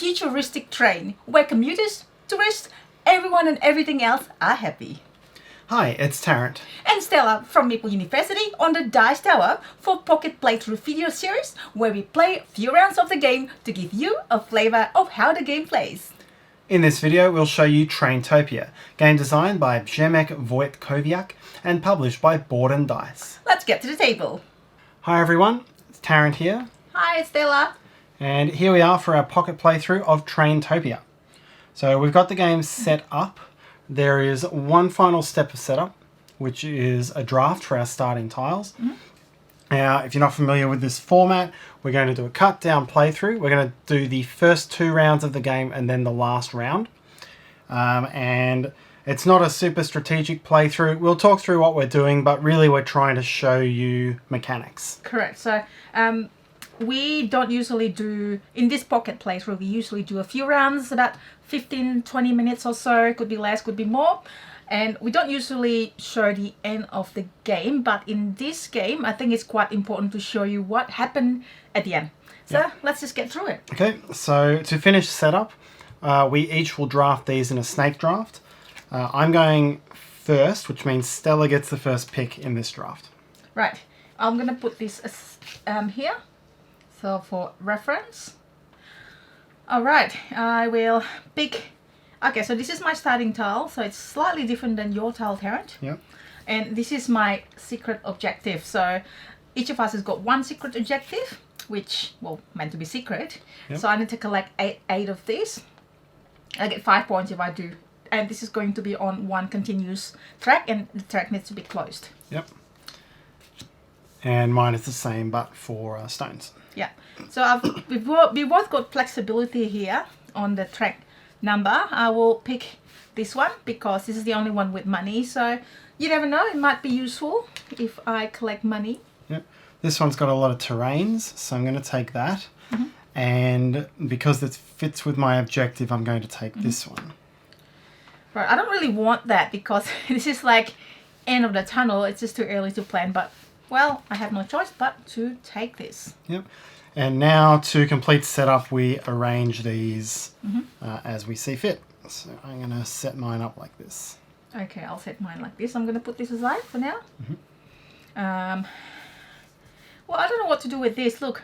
futuristic train where commuters, tourists, everyone and everything else are happy. Hi, it's Tarrant. And Stella from Meeple University on the Dice Tower for Pocket Playthrough video series where we play a few rounds of the game to give you a flavour of how the game plays. In this video, we'll show you Traintopia, game designed by Przemek Wojtkowiak and published by Board and Dice. Let's get to the table. Hi everyone, it's Tarrant here. Hi, Stella. And here we are for our pocket playthrough of Traintopia. So we've got the game set up. There is one final step of setup, which is a draft for our starting tiles. Now, if you're not familiar with this format, we're going to do a cut down playthrough. We're going to do the first 2 rounds of the game and then the last round. And it's not a super strategic playthrough. We'll talk through what we're doing, but really we're trying to show you mechanics. Correct. So we don't usually do, in this pocket playthrough, we usually do a few rounds, about 15-20 minutes or so. Could be less, could be more. And we don't usually show the end of the game, but in this game, I think it's quite important to show you what happened at the end. So let's just get through it. Okay, so to finish setup, we each will draft these in a snake draft. I'm going first, which means Stella gets the first pick in this draft. Right, I'm going to put this here, so for reference. Alright, I will pick... Okay, so this is my starting tile, so it's slightly different than your tile, Tarrant. Yep. And this is my secret objective. So each of us has got one secret objective, which, well, meant to be secret. Yep. So I need to collect eight of these. I get 5 points if I do. And this is going to be on one continuous track, and the track needs to be closed. Yep. And mine is the same, but for stones. Yeah. So we both got flexibility here on the track number. I will pick this one because this is the only one with money, so you never know, it might be useful if I collect money. Yep. This one's got a lot of terrains, so I'm going to take that. And because it fits with my objective, I'm going to take this one. Right, I don't really want that because this is like end of the tunnel. It's just too early to plan, but well, I have no choice but to take this. Yep. And now to complete setup, we arrange these as we see fit. So I'm going to set mine up like this. Okay, I'll set mine like this. I'm going to put this aside for now. Well, I don't know what to do with this. Look.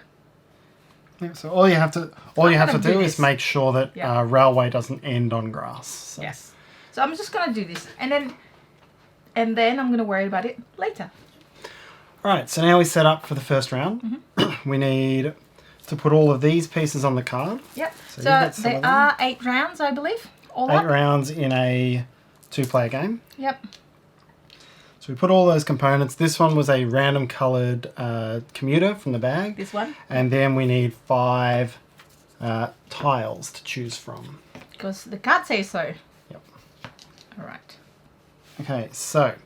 Yeah, so all you have to do is make sure that railway doesn't end on grass. So. Yes. So I'm just going to do this, and then I'm going to worry about it later. Alright, so now we set up for the first round. We need to put all of these pieces on the card. Yep. So there are 8 rounds, I believe. All 8 rounds in a 2-player game. Yep. So we put all those components. This one was a random coloured commuter from the bag. This one. And then we need 5 tiles to choose from. Because the card says so. Yep. Alright. Okay, so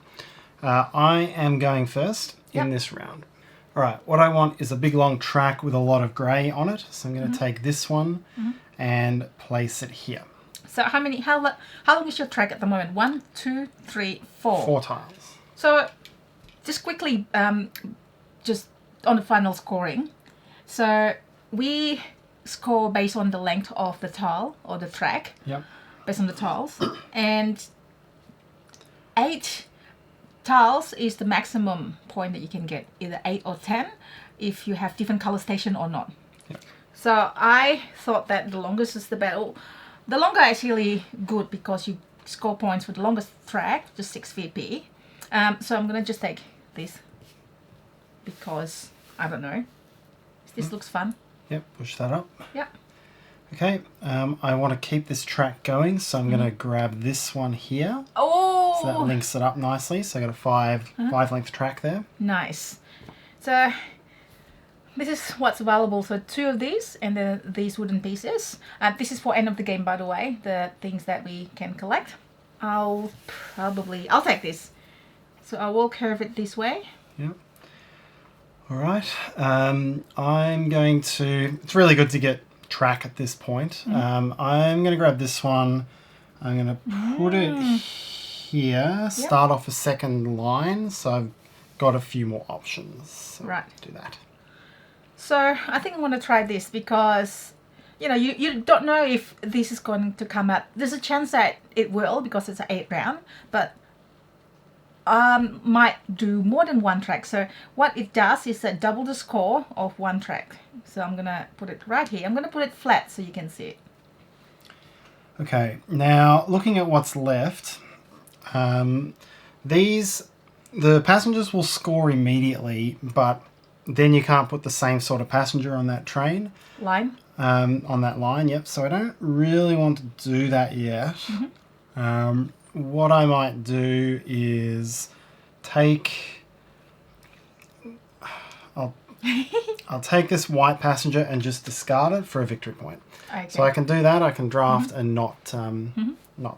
I am going first in this round. Alright, what I want is a big long track with a lot of grey on it. So I'm going to take this one and place it here. So how long is your track at the moment? 1, 2, 3, 4. 4 tiles. So just quickly, just on the final scoring. So we score based on the length of the tile or the track. Yep. Based on the tiles. And 8 tiles is the maximum point that you can get, either 8 or 10, if you have different color station or not. Yep. So I thought that the longest is the better. The longer is really good because you score points for the longest track, just 6 VP. So I'm gonna just take this because I don't know. This looks fun. Yep, push that up. Yep. Okay, I want to keep this track going, so I'm going to grab this one here. Oh! So that links it up nicely. So I got a 5 length track there. Nice. So this is what's available. So 2 of these and then these wooden pieces. This is for end of the game, by the way, the things that we can collect. I'll take this. So I will curve it this way. Yep. All right. I'm going to... It's really good to get track at this point. I'm going to grab this one. I'm going to put it here. Start off a second line. So I've got a few more options. So right. Do that. So I think I want to try this because you know, you don't know if this is going to come out. There's a chance that it will because it's an 8 round, but might do more than one track. So what it does is double the score of one track. So I'm gonna put it right here. I'm gonna put it flat so you can see it. Okay, now looking at what's left, the passengers will score immediately, but then you can't put the same sort of passenger on that train. Line? On that line, yep. So I don't really want to do that yet. What I might do is I'll take this white passenger and just discard it for a victory point. Okay. So I can do that. I can draft and not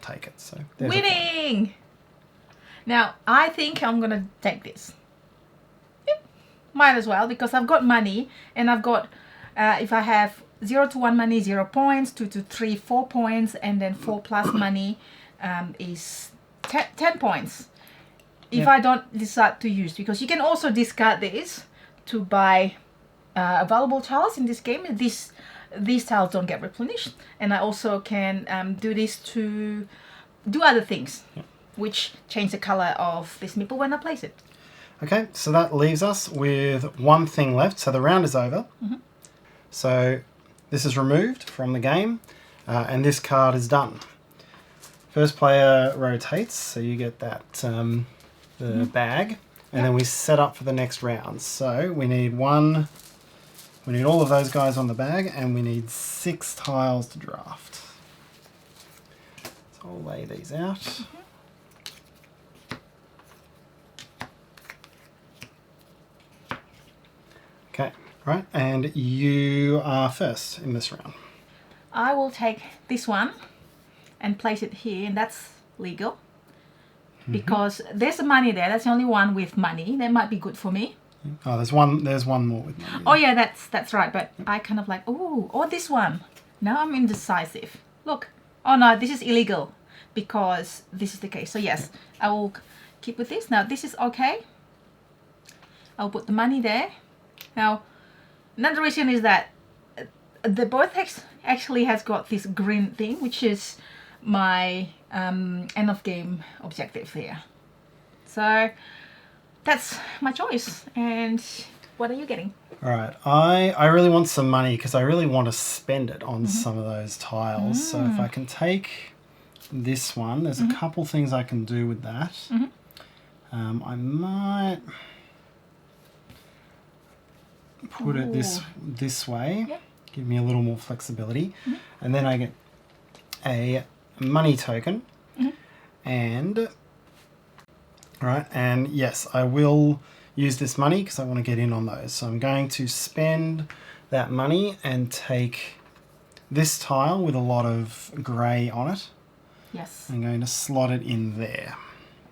take it. So there's winning! Now, I think I'm going to take this. Yep. Might as well, because I've got money, and I've got, if I have 0 to 1 money, 0 points, 2 to 3, 4 points, and then 4 plus money is 10 points. If I don't decide to use, because you can also discard this to buy available tiles in this game. These tiles don't get replenished. And I also can do this to do other things. Which change the color of this meeple when I place it. Okay, so that leaves us with one thing left. So the round is over. So this is removed from the game, and this card is done. First player rotates, so you get that the bag, and then we set up for the next round. So we need all of those guys on the bag, and we need 6 tiles to draft. So I'll lay these out. Okay, right, and you are first in this round. I will take this one and place it here, and that's legal. Because there's money there. That's the only one with money. That might be good for me. Oh, there's one more with money. Oh yeah, that's right. But I kind of like, oh, this one. Now I'm indecisive. Look. Oh no, this is illegal because this is the case. So yes, I will keep with this. Now this is okay. I'll put the money there. Now, another reason is that the board actually has got this green thing, which is my end of game objective here. So that's my choice. And what are you getting? All right, I really want some money because I really want to spend it on some of those tiles. So if I can take this one, there's a couple things I can do with that. I might put it this way, give me a little more flexibility, and then I get a money token, and and yes, I will use this money because I want to get in on those. So I'm going to spend that money and take this tile with a lot of grey on it. Yes. I'm going to slot it in there.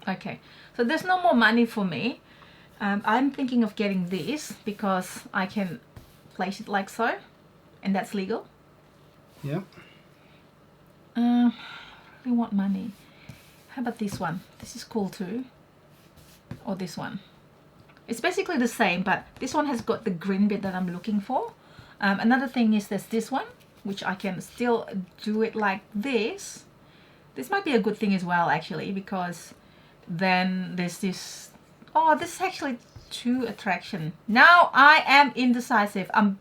Okay, so there's no more money for me. I'm thinking of getting this because I can place it like so, and that's legal. Yep. We want money. How about this one? This is cool too. Or this one. It's basically the same, but this one has got the green bit that I'm looking for. Another thing is there's this one, which I can still do it like this. This might be a good thing as well, actually, because then there's this... Oh, this is actually 2 attraction. Now I am indecisive. I'm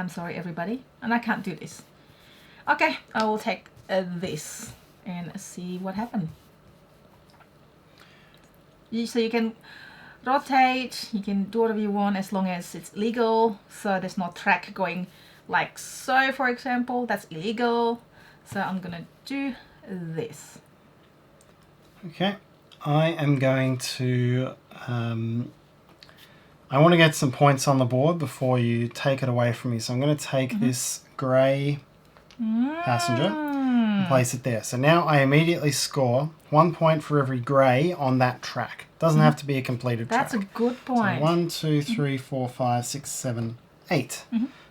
sorry, everybody, and I can't do this. Okay, I will take this and see what happens. So you can rotate, you can do whatever you want as long as it's legal. So there's no track going like so, for example. That's illegal. So I'm gonna do this. Okay, I am going to... I want to get some points on the board before you take it away from me. So I'm going to take this grey passenger and place it there. So now I immediately score 1 point for every grey on that track. Doesn't have to be a completed track. That's a good point. So 1, 2, 3, 4, 5, 6, 7, 8.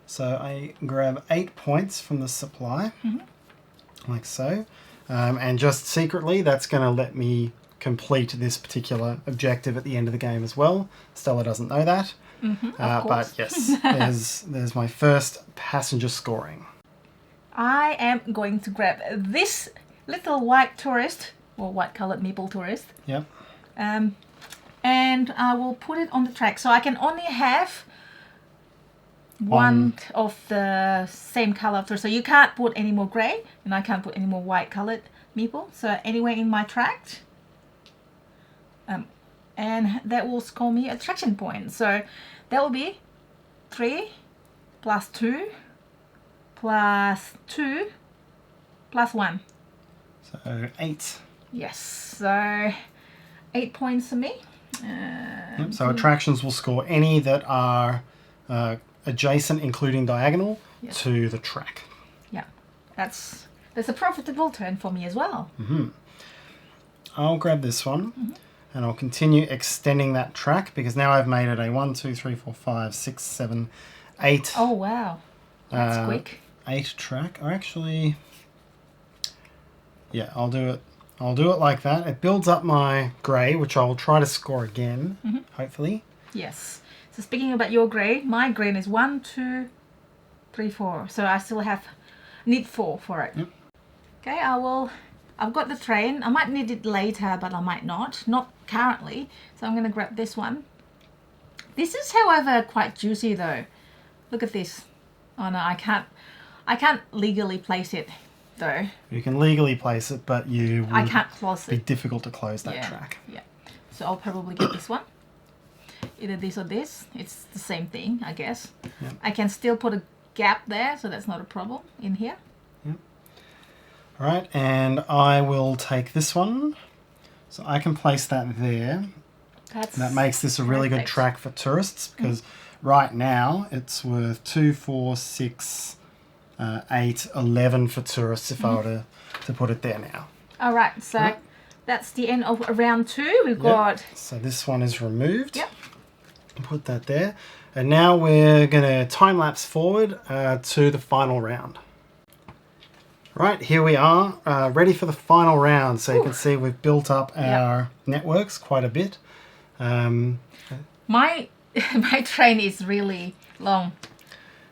So I grab 8 points from the supply, like so. And just secretly, that's going to let me complete this particular objective at the end of the game as well. Stella doesn't know that. Of course. But yes, there's my first passenger scoring. I am going to grab this little white tourist, or white colored Meeple tourist. Yep. And I will put it on the track. So I can only have one of the same color tourist. So you can't put any more grey, and I can't put any more white colored Meeple. So anywhere in my tract. And that will score me attraction points. So that will be 3 plus 2 plus 2 plus 1. So 8. Yes, so 8 points for me. Yep, so attractions will score any that are adjacent, including diagonal, to the track. Yeah, that's a profitable turn for me as well. I'll grab this one and I'll continue extending that track because now I've made it a 1, 2, 3, 4, 5, 6, 7, 8. Oh wow, that's quick. 8 track. Or actually, yeah, I'll do it. I'll do it like that. It builds up my grey, which I will try to score again, hopefully. Yes. So speaking about your grey, my grey is 1, 2, 3, 4. So I still need 4 for it. Yep. Okay, I've got the train. I might need it later, but I might not. Not currently. So I'm going to grab this one. This is, however, quite juicy though. Look at this. Oh no, I can't legally place it though. You can legally place it, but I can't close it. Be difficult to close that track. Yeah. So I'll probably get this one. Either this or this. It's the same thing, I guess. Yep. I can still put a gap there, so that's not a problem in here. Yep. All right, and I will take this one. So I can place that there. That makes this a really good track for tourists because right now it's worth 2, 4, 6, 8, 11 for tourists if I were to put it there now. All right, so that's the end of round 2. We've got... So this one is removed. Yep. Put that there. And now we're going to time lapse forward to the final round. Right, here we are, ready for the final round. So you can see we've built up our networks quite a bit. My train is really long.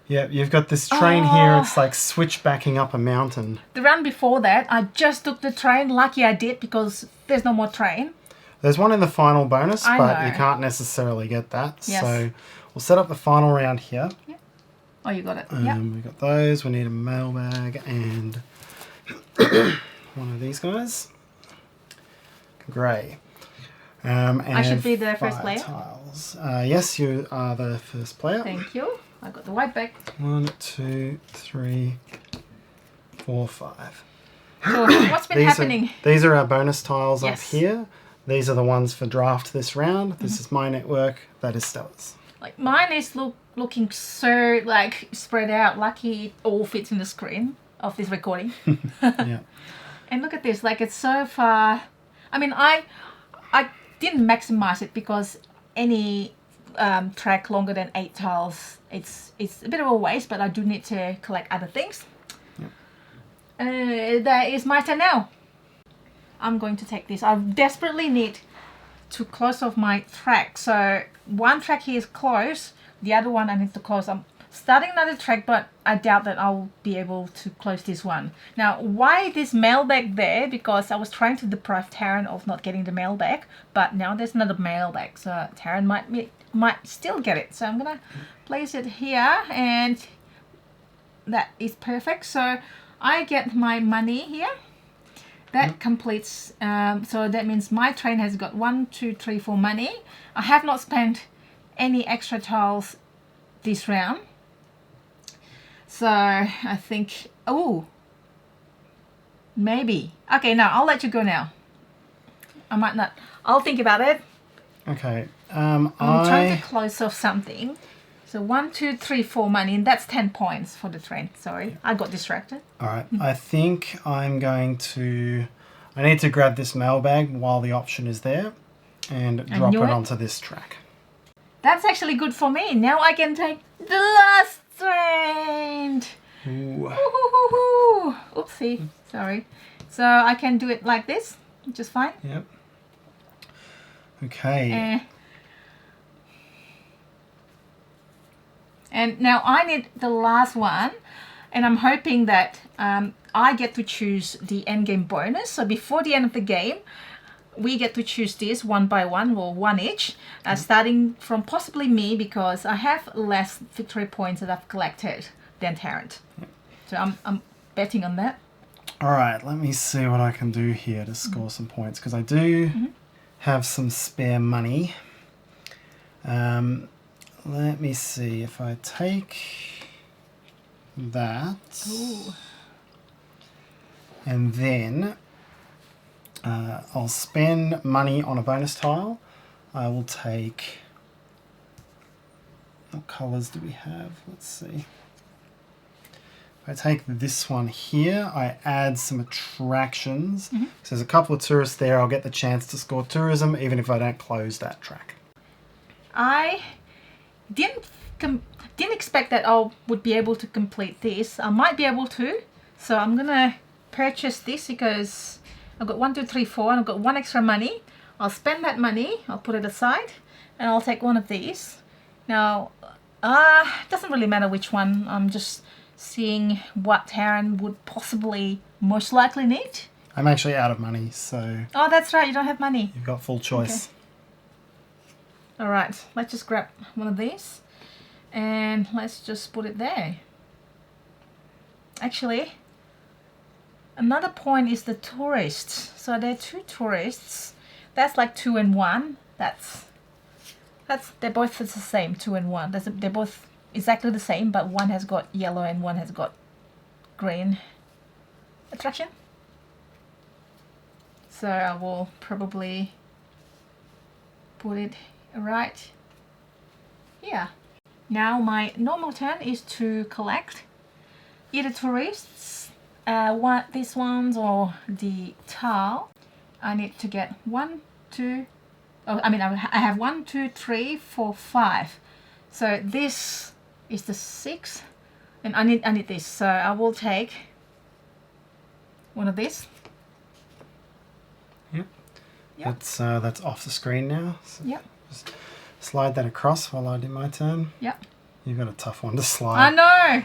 Yeah, you've got this train here. It's like switchbacking up a mountain. The round before that, I just took the train. Lucky I did because there's no more train. There's one in the final bonus, I but know. you can't necessarily get that. Yes. So we'll set up the final round here. Yep. Oh, you got it. Yeah. We've got those. We need a mailbag and one of these guys. Grey. And I should be the first player. Tiles. Yes, you are the first player. Thank you. I got the white back. 1, 2, 3, 4, 5. So what's been happening? These are our bonus tiles Yes. up here. These are the ones for draft this round. This is my network. That is Stella's. Like mine is looking so like spread out. Lucky it all fits in the screen of this recording. Yeah. And look at this. Like it's so far. I mean, I didn't maximize it because any track longer than 8 tiles, it's a bit of a waste. But I do need to collect other things. Yep. That is my turn now. I'm going to take this. I desperately need to close off my track. So one track here is closed. The other one I need to close. I'm starting another track, but I doubt that I'll be able to close this one. Now, why this mailbag there? Because I was trying to deprive Tarrant of not getting the mailbag, but now there's another mailbag. So Tarrant might still get it. So I'm going to place it here, and that is perfect. So I get my money here. That completes, so that means my train has got 1, 2, 3, 4 money. I have not spent any extra tiles this round. So I think, maybe. Okay, no, I'll let you go now. I might not. I'll think about it. Okay. I'm trying to close off something. So 1, 2, 3, 4 money, and that's 10 points for the train. Sorry, I got distracted. All right. I think I'm going to... I need to grab this mailbag while the option is there and drop it onto this track. That's actually good for me. Now I can take the last train. Ooh. Oopsie. Sorry. So I can do it like this, which is fine. Yep. Okay. And now I need the last one. And I'm hoping that I get to choose the endgame bonus. So before the end of the game, we get to choose this one by one, or one each, starting from possibly me, because I have less victory points that I've collected than Tarrant. So I'm betting on that. All right, let me see what I can do here to score some points, because I do have some spare money. Let me see if I take that. Ooh. And then I'll spend money on a bonus tile. I will take... What colours do we have? Let's see. If I take this one here, I add some attractions. So there's a couple of tourists there. I'll get the chance to score tourism even if I don't close that track. I didn't expect that I would be able to complete this. I might be able to. So I'm going to purchase this because I've got 1, 2, 3, 4 and I've got 1 extra money. I'll spend that money, I'll put it aside, and I'll take one of these. Now, it doesn't really matter which one. I'm just seeing what Tarrant would possibly most likely need. I'm actually out of money, so... Oh, that's right, you don't have money. You've got full choice. Okay. All right, let's just grab one of these and let's just put it there. Actually, another point is the tourists. So there are 2 tourists. That's like 2 and 1. They're both the same, 2 and 1. They're both exactly the same, but one has got yellow and one has got green attraction. So I will probably put it right here. Now my normal turn is to collect either tourists, these ones, or the tile. I need to get 1, 2. I have 1, 2, 3, 4, 5. So this is the 6th, and I need this. So I will take one of these. Yep. Yep. That's off the screen now. So Yep. just slide that across while I do my turn. Yep. You've got a tough one to slide. I know.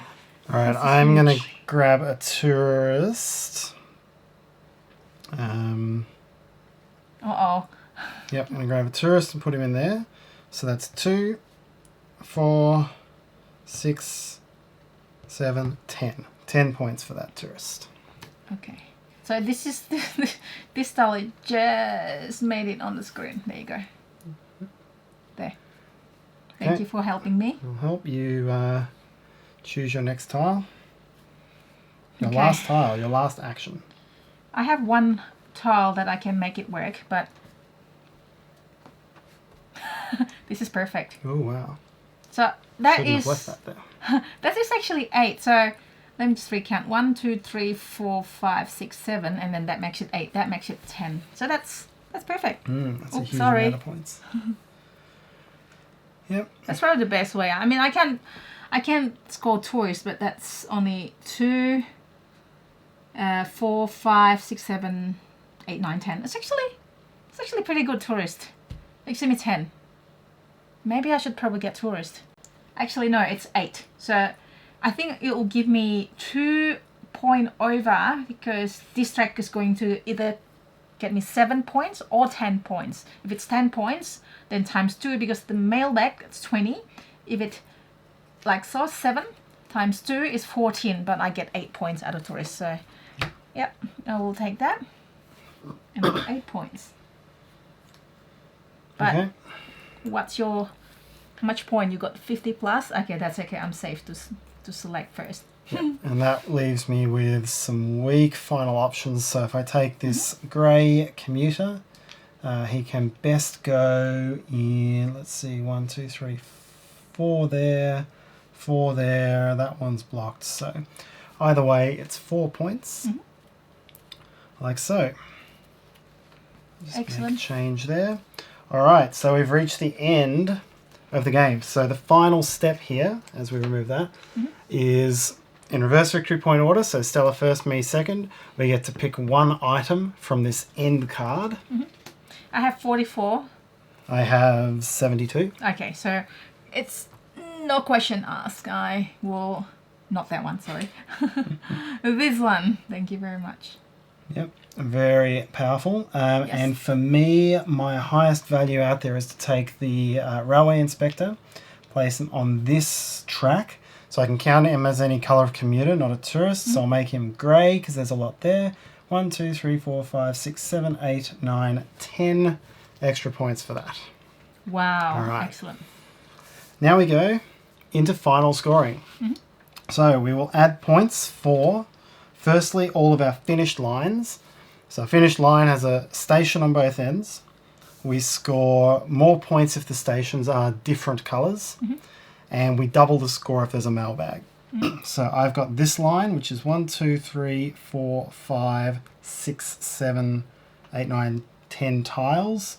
All right, I'm going to grab a tourist. Uh-oh. Yep, I'm going to grab a tourist and put him in there. So that's 2, 4, 6, 7, 10. 10 points for that tourist. Okay. So this is this tile just made it on the screen. There you go. There. Thank you for helping me. I'll help you choose your next tile. Your Okay. last tile, your last action. I have 1 tile that I can make it work, but this is perfect. Oh, wow. So that Shouldn't is have left that there. that is actually 8. So let me just recount. 1, 2, 3, 4, 5, 6, 7, and then that makes it 8. That makes it 10. So that's perfect. That's a Oops, huge sorry. amount of points. Yep. That's probably the best way. I mean, I can score tourists, but that's only 2, 4, 5, 6, 7, 8, 9, 10. It's actually pretty good tourist. It gives me 10. Maybe I should probably get tourist. Actually, no, it's 8. So I think it will give me 2 point over, because this track is going to either get me 7 points or 10 points. If it's 10 points, then times 2, because the mailbag it's 20. If it like so, 7 times 2 is 14, but I get 8 points out of tourist. So yep, I will take that and I get 8 points. But Okay. what's your, how much point? You got 50 plus? Okay, that's okay. I'm safe to select first. And that leaves me with some weak final options. So if I take this grey commuter, he can best go in, let's see, 1, 2, 3, 4 there, 4 there. That one's blocked. So either way, it's 4 points. Like so. Just Excellent. make a change there. All right, so we've reached the end of the game. So the final step here, as we remove that, is in reverse victory point order. So Stella first, me second. We get to pick 1 item from this end card. I have 44. I have 72. Okay, so it's no question asked. I will not that one, sorry. This one. Thank you very much. Yep, very powerful. And for me, my highest value out there is to take the railway inspector, place him on this track, so I can count him as any colour of commuter, not a tourist. So I'll make him grey because there's a lot there. 1, 2, 3, 4, 5, 6, 7, 8, 9, 10 extra points for that. Wow, All right. excellent. Now we go into final scoring. So we will add points for, firstly, all of our finished lines. So a finished line has a station on both ends. We score more points if the stations are different colours. And we double the score if there's a mailbag. So I've got this line, which is 1, 2, 3, 4, 5, 6, 7, 8, 9, 10 tiles.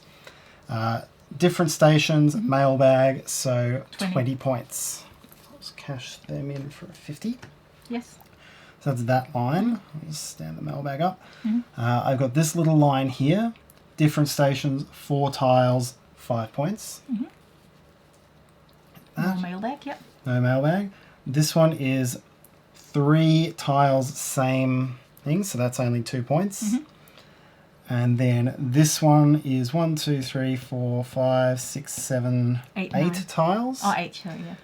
Different stations, mailbag, so 20 points. Let's cash them in for 50. Yes. So that's that line. I'll just stand the mailbag up. I've got this little line here. Different stations, 4 tiles, 5 points. No mailbag, yep. No mailbag. This one is 3 tiles, same thing, so that's only 2 points. And then this one is 1, 2, 3, 4, 5, 6, 7, 8 tiles. Oh, 8, sure, yeah.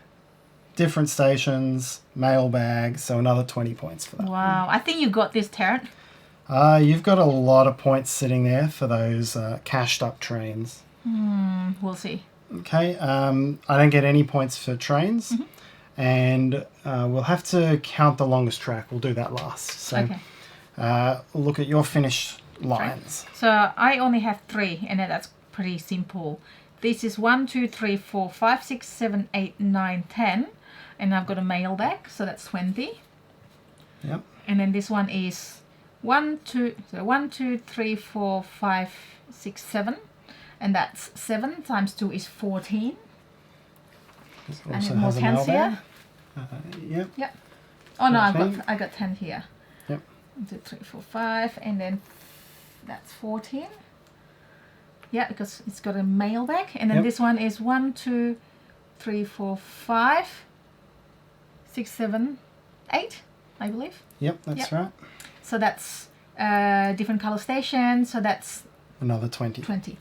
Different stations, mailbag, so another 20 points for that. Wow, I think you got this, Tarrant. You've got a lot of points sitting there for those cashed up trains. We'll see. Okay, I don't get any points for trains. And we'll have to count the longest track. We'll do that last. So look at your finished lines. So I only have 3, and that's pretty simple. This is 1, 2, 3, 4, 5, 6, 7, 8, 9, 10. And I've got a mailbag, so that's 20. Yep. And then this one is 1, 2, 3, 4, 5, 6, 7. And that's 7 times 2 is 14. This And also then more has a 10s mailbag. here. Yep. Oh no, 14. I got 10 here. Yep. 1, 2, 3, 4, 5, and then that's 14. Yeah, because it's got a mailbag. And then this one is 1, 2, 3, 4, 5, 6, 7, 8, I believe. Yep, that's right. So that's different color station. So that's Another 20. 20.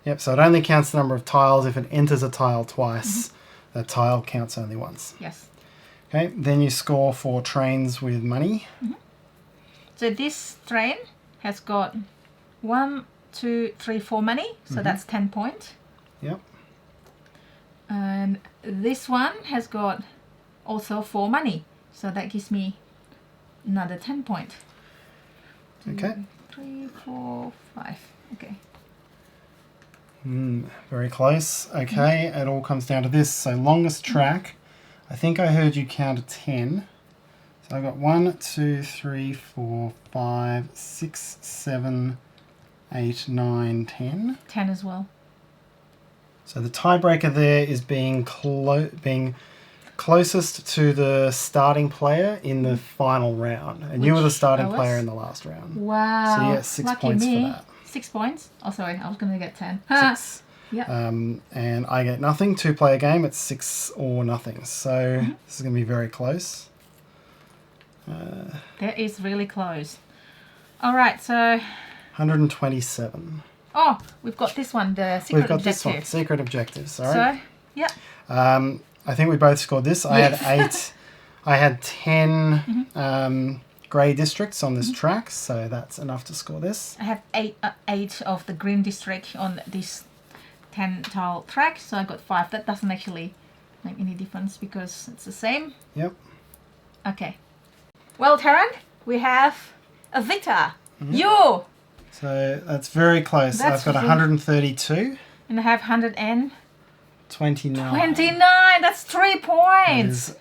Yep, so it only counts the number of tiles if it enters a tile twice. That tile counts only once. Yes. Okay, then you score for trains with money. So this train has got 1, 2, 3, 4 money. So that's 10 points. Yep. And this one has got also 4 money. So that gives me another 10 points. Okay. 3, 4, 5. Okay. Very close. Okay, it all comes down to this. So longest track, I think I heard you count to 10. So I got 1, 2, 3, 4, 5, 6, 7, 8, 9, 10. 10 as well. So the tiebreaker there is being closest to the starting player in the final round. And you were the starting player in the last round. Wow. So you get 6 Lucky points me. for that. 6 points? Oh, sorry. I was going to get 10. 6. Yep. And I get nothing. 2-player game. It's 6 or nothing. So this is going to be very close. That is really close. All right. So 127. Oh, we've got this one, the secret We've got objective. this one, secret objectives. Sorry. So, yeah. I think we both scored this. I had 8. I had 10 grey districts on this track, so that's enough to score this. I have 8 of the green district on this 10 tile track, so I got 5. That doesn't actually make any difference because it's the same. Yep. Okay. Well, Tarrant, we have a victor. You! So that's very close. That's I've got 132. And I have 129. 29. That's 3 That points. is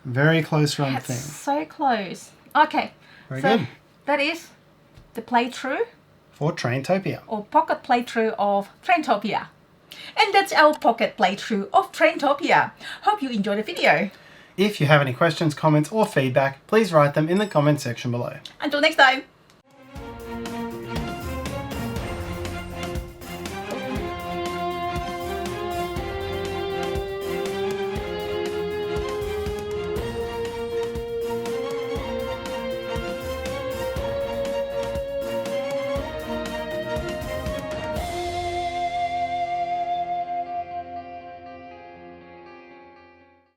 very close run That's thing. so close. Okay. Very so good. that is the playthrough For Traintopia. or pocket playthrough of Traintopia. And that's our pocket playthrough of Traintopia. Hope you enjoyed the video. If you have any questions, comments or feedback, please write them in the comment section below. Until next time.